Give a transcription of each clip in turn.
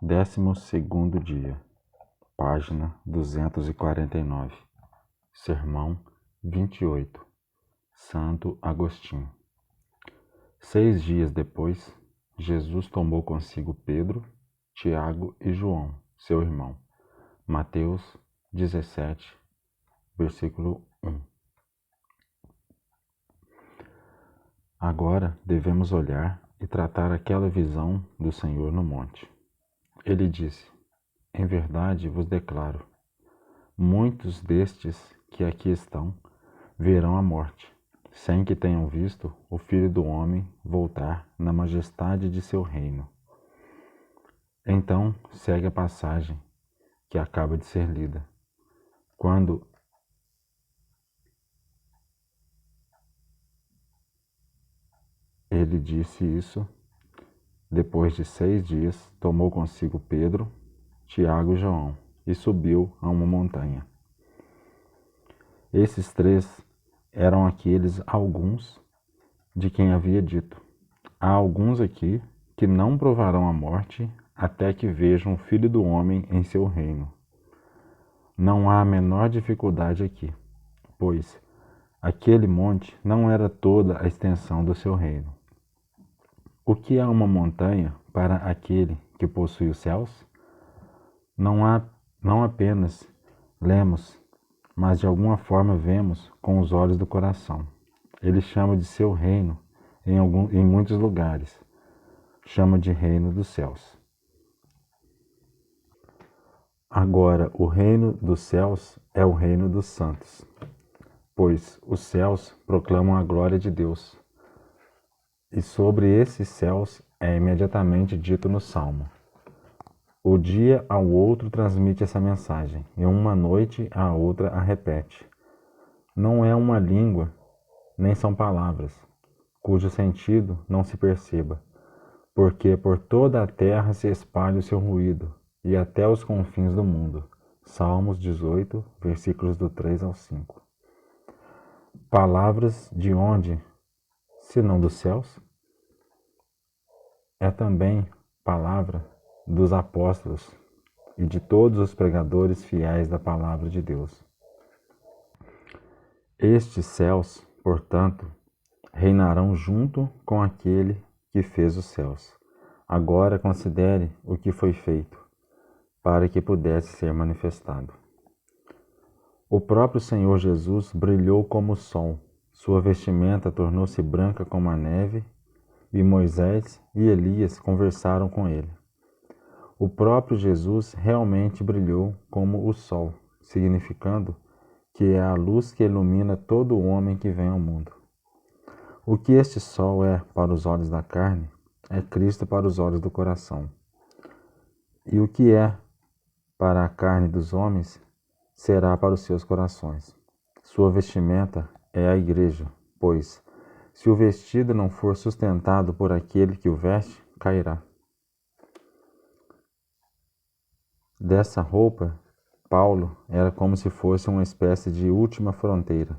12º dia, página 249, sermão 28, Santo Agostinho. 6 dias depois, Jesus tomou consigo Pedro, Tiago e João, seu irmão. Mateus 17, versículo 1. Agora devemos olhar e tratar aquela visão do Senhor no monte. Ele disse: em verdade vos declaro, muitos destes que aqui estão verão a morte, sem que tenham visto o Filho do Homem voltar na majestade de seu reino. Então segue a passagem que acaba de ser lida. Quando ele disse isso, depois de 6 dias, tomou consigo Pedro, Tiago e João e subiu a uma montanha. Esses 3 eram aqueles alguns de quem havia dito: há alguns aqui que não provarão a morte até que vejam o Filho do Homem em seu reino. Não há a menor dificuldade aqui, pois aquele monte não era toda a extensão do seu reino. O que é uma montanha para aquele que possui os céus? Não apenas lemos, mas de alguma forma vemos com os olhos do coração. Ele chama de seu reino em muitos lugares. Chama de reino dos céus. Agora, o reino dos céus é o reino dos santos, pois os céus proclamam a glória de Deus. E sobre esses céus é imediatamente dito no Salmo: o dia ao outro transmite essa mensagem, e uma noite à outra a repete. Não é uma língua, nem são palavras, cujo sentido não se perceba, porque por toda a terra se espalha o seu ruído, e até os confins do mundo. Salmos 18, versículos do 3 ao 5. Palavras de onde, se não dos céus? É também palavra dos apóstolos e de todos os pregadores fiéis da palavra de Deus. Estes céus, portanto, reinarão junto com aquele que fez os céus. Agora considere o que foi feito, para que pudesse ser manifestado. O próprio Senhor Jesus brilhou como o sol, sua vestimenta tornou-se branca como a neve, e Moisés e Elias conversaram com ele. O próprio Jesus realmente brilhou como o sol, significando que é a luz que ilumina todo homem que vem ao mundo. O que este sol é para os olhos da carne, é Cristo para os olhos do coração. E o que é para a carne dos homens, será para os seus corações. Sua vestimenta é a igreja, pois, se o vestido não for sustentado por aquele que o veste, cairá. Dessa roupa, Paulo era como se fosse uma espécie de última fronteira,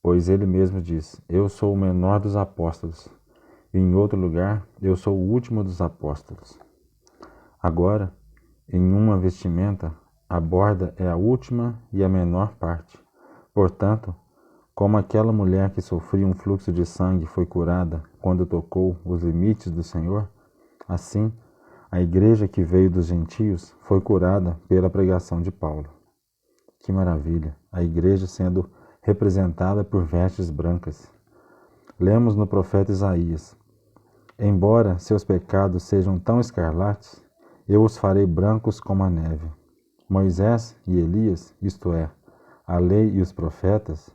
pois ele mesmo diz: eu sou o menor dos apóstolos, e em outro lugar, eu sou o último dos apóstolos. Agora, em uma vestimenta, a borda é a última e a menor parte. Portanto, como aquela mulher que sofria um fluxo de sangue foi curada quando tocou os limites do Senhor, assim, a igreja que veio dos gentios foi curada pela pregação de Paulo. Que maravilha! A igreja sendo representada por vestes brancas. Lemos no profeta Isaías: embora seus pecados sejam tão escarlates, eu os farei brancos como a neve. Moisés e Elias, isto é, a lei e os profetas,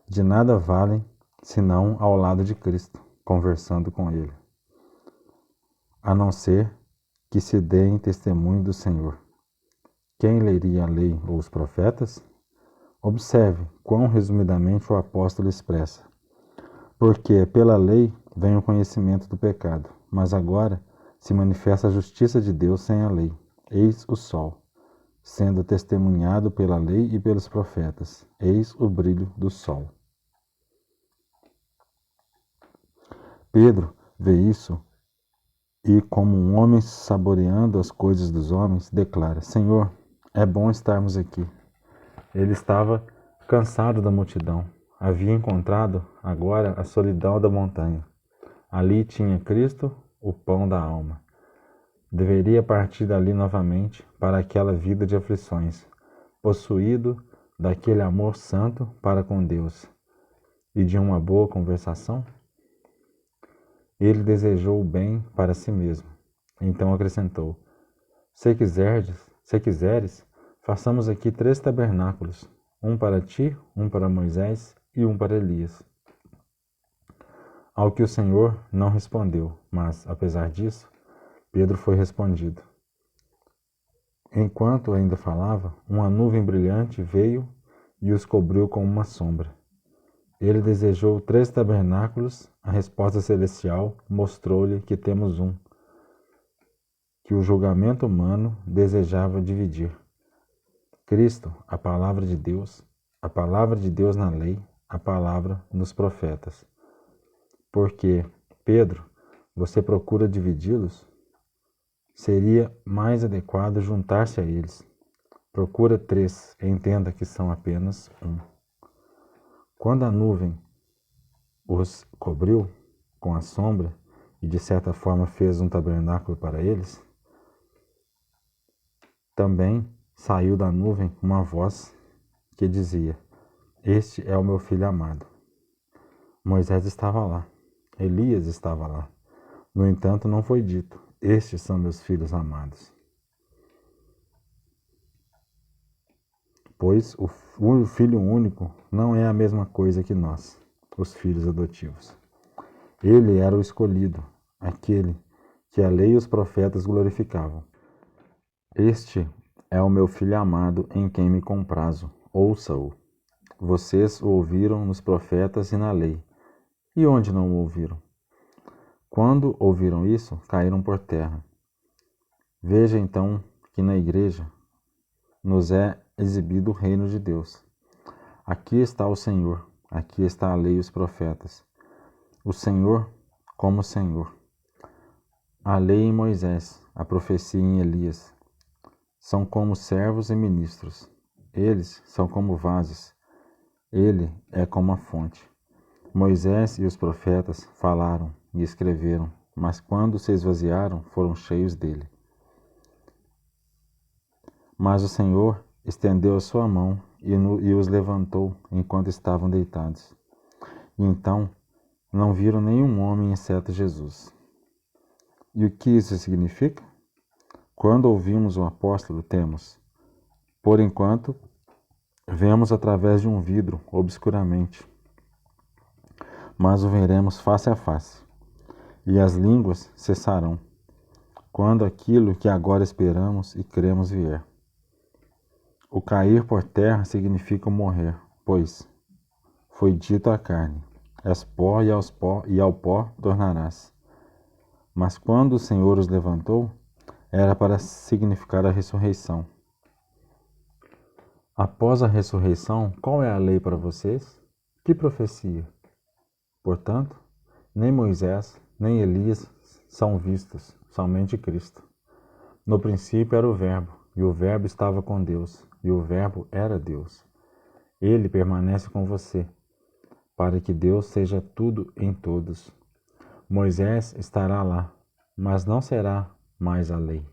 de nada valem senão ao lado de Cristo, conversando com ele, a não ser que se deem testemunho do Senhor. Quem leria a lei ou os profetas? Observe quão resumidamente o apóstolo expressa: porque pela lei vem o conhecimento do pecado, mas agora se manifesta a justiça de Deus sem a lei. Eis o sol, sendo testemunhado pela lei e pelos profetas. Eis o brilho do sol. Pedro vê isso e, como um homem saboreando as coisas dos homens, declara: Senhor, é bom estarmos aqui. Ele estava cansado da multidão. Havia encontrado agora a solidão da montanha. Ali tinha Cristo, o pão da alma. Deveria partir dali novamente para aquela vida de aflições, possuído daquele amor santo para com Deus e de uma boa conversação. Ele desejou o bem para si mesmo. Então acrescentou: Se quiseres, façamos aqui 3 tabernáculos, um para ti, um para Moisés e um para Elias. Ao que o Senhor não respondeu, mas, apesar disso, Pedro foi respondido. Enquanto ainda falava, uma nuvem brilhante veio e os cobriu com uma sombra. Ele desejou 3 tabernáculos, a resposta celestial mostrou-lhe que temos um, que o julgamento humano desejava dividir. Cristo, a palavra de Deus na lei, a palavra nos profetas. Porque, Pedro, você procura dividi-los? Seria mais adequado juntar-se a eles. Procura 3, entenda que são apenas um. Quando a nuvem os cobriu com a sombra e de certa forma fez um tabernáculo para eles, também saiu da nuvem uma voz que dizia: Este é o meu filho amado. Moisés estava lá, Elias estava lá. No entanto, não foi dito: Estes são meus filhos amados. Pois o filho único não é a mesma coisa que nós, os filhos adotivos. Ele era o escolhido, aquele que a lei e os profetas glorificavam. Este é o meu filho amado em quem me comprazo, ouça-o. Vocês o ouviram nos profetas e na lei. E onde não o ouviram? Quando ouviram isso, caíram por terra. Veja então que na igreja nos é exibido o reino de Deus. Aqui está o Senhor, aqui está a lei e os profetas. O Senhor como Senhor. A lei em Moisés, a profecia em Elias. São como servos e ministros. Eles são como vasos. Ele é como a fonte. Moisés e os profetas falaram e escreveram, mas quando se esvaziaram, foram cheios dele. Mas o Senhor estendeu a sua mão e os levantou enquanto estavam deitados. E então não viram nenhum homem exceto Jesus. E o que isso significa? Quando ouvimos o apóstolo, temos, por enquanto, vemos através de um vidro, obscuramente, mas o veremos face a face, e as línguas cessarão, quando aquilo que agora esperamos e cremos vier. O cair por terra significa o morrer, pois foi dito à carne: és pó e ao pó tornarás. Mas quando o Senhor os levantou, era para significar a ressurreição. Após a ressurreição, qual é a lei para vocês? Que profecia? Portanto, nem Moisés, nem Elias são vistos, somente Cristo. No princípio era o Verbo, e o Verbo estava com Deus, e o Verbo era Deus. Ele permanece com você, para que Deus seja tudo em todos. Moisés estará lá, mas não será mais a lei.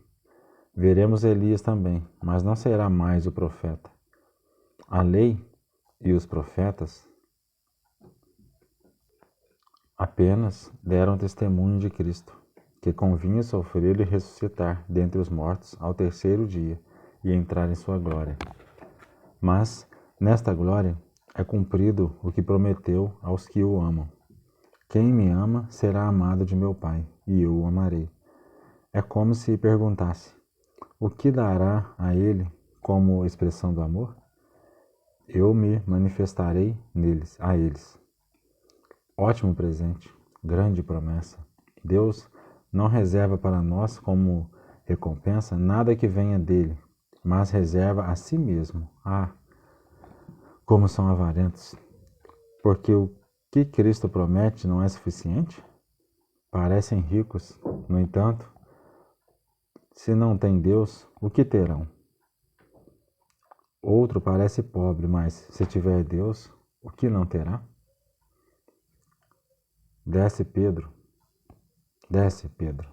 Veremos Elias também, mas não será mais o profeta. A lei e os profetas apenas deram testemunho de Cristo, que convinha sofrer e ressuscitar dentre os mortos ao 3º dia e entrar em sua glória. Mas, nesta glória, é cumprido o que prometeu aos que o amam. Quem me ama será amado de meu Pai, e eu o amarei. É como se perguntasse: o que dará a ele como expressão do amor? Eu me manifestarei a eles. Ótimo presente, grande promessa. Deus não reserva para nós como recompensa nada que venha dele, mas reserva a si mesmo. Ah, como são avarentos! Porque o que Cristo promete não é suficiente? Parecem ricos, no entanto, Se não tem Deus, o que terão? Outro parece pobre, mas se tiver Deus, o que não terá? Desce, Pedro. Desce, Pedro.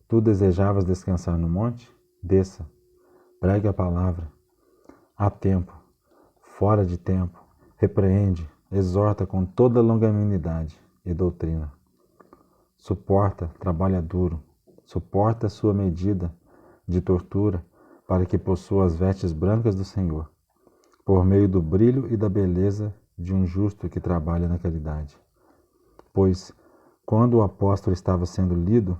Tu desejavas descansar no monte? Desça. Pregue a palavra. Há tempo. Fora de tempo. Repreende. Exorta com toda longanimidade e doutrina. Suporta, trabalha duro. Suporta sua medida de tortura para que possua as vestes brancas do Senhor, por meio do brilho e da beleza de um justo que trabalha na caridade. Pois, quando o apóstolo estava sendo lido,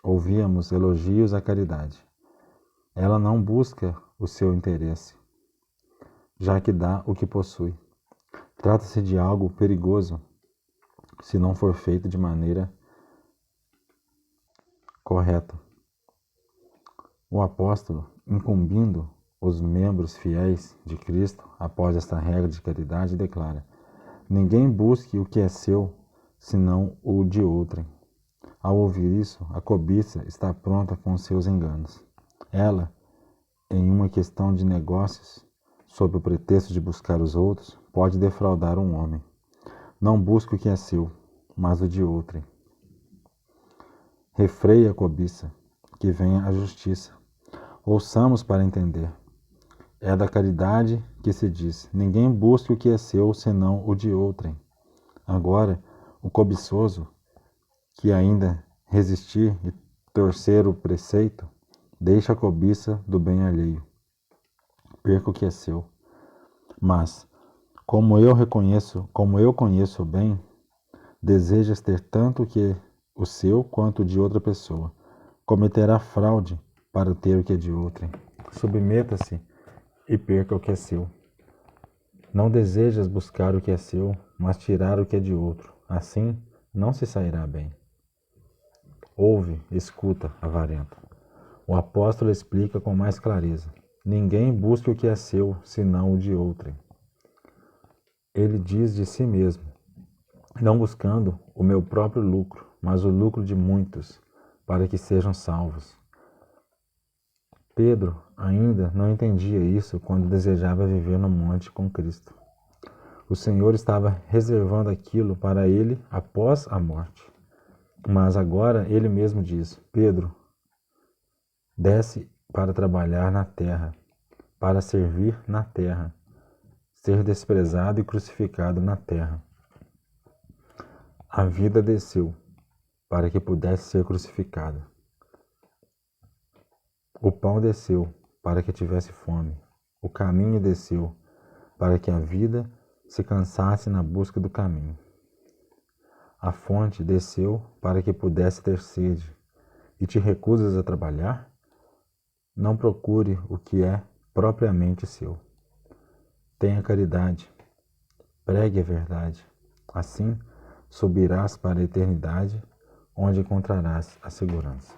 ouvíamos elogios à caridade. Ela não busca o seu interesse, já que dá o que possui. Trata-se de algo perigoso, se não for feito de maneira correta. O apóstolo, incumbindo os membros fiéis de Cristo após esta regra de caridade, declara: ninguém busque o que é seu, senão o de outrem. Ao ouvir isso, a cobiça está pronta com seus enganos. Ela, em uma questão de negócios, sob o pretexto de buscar os outros, pode defraudar um homem. Não busque o que é seu, mas o de outrem. Refreia a cobiça, que venha a justiça. Ouçamos para entender. É da caridade que se diz: ninguém busque o que é seu, senão o de outrem. Agora, o cobiçoso, que ainda resistir e torcer o preceito, deixa a cobiça do bem alheio. Perca o que é seu. Mas, como eu conheço o bem, desejas ter tanto que o seu quanto o de outra pessoa. Cometerá fraude para ter o que é de outrem. Submeta-se e perca o que é seu. Não desejas buscar o que é seu, mas tirar o que é de outro. Assim, não se sairá bem. Ouve, escuta, avarento. O apóstolo explica com mais clareza: ninguém busca o que é seu, senão o de outrem. Ele diz de si mesmo: não buscando o meu próprio lucro, mas o lucro de muitos, para que sejam salvos. Pedro ainda não entendia isso quando desejava viver no monte com Cristo. O Senhor estava reservando aquilo para ele após a morte. Mas agora ele mesmo diz: Pedro, desce para trabalhar na terra, para servir na terra, ser desprezado e crucificado na terra. A vida desceu para que pudesse ser crucificada. O pão desceu para que tivesse fome. O caminho desceu para que a vida se cansasse na busca do caminho. A fonte desceu para que pudesse ter sede. E te recusas a trabalhar? Não procure o que é propriamente seu. Tenha caridade. Pregue a verdade. Assim, subirás para a eternidade, onde encontrarás a segurança.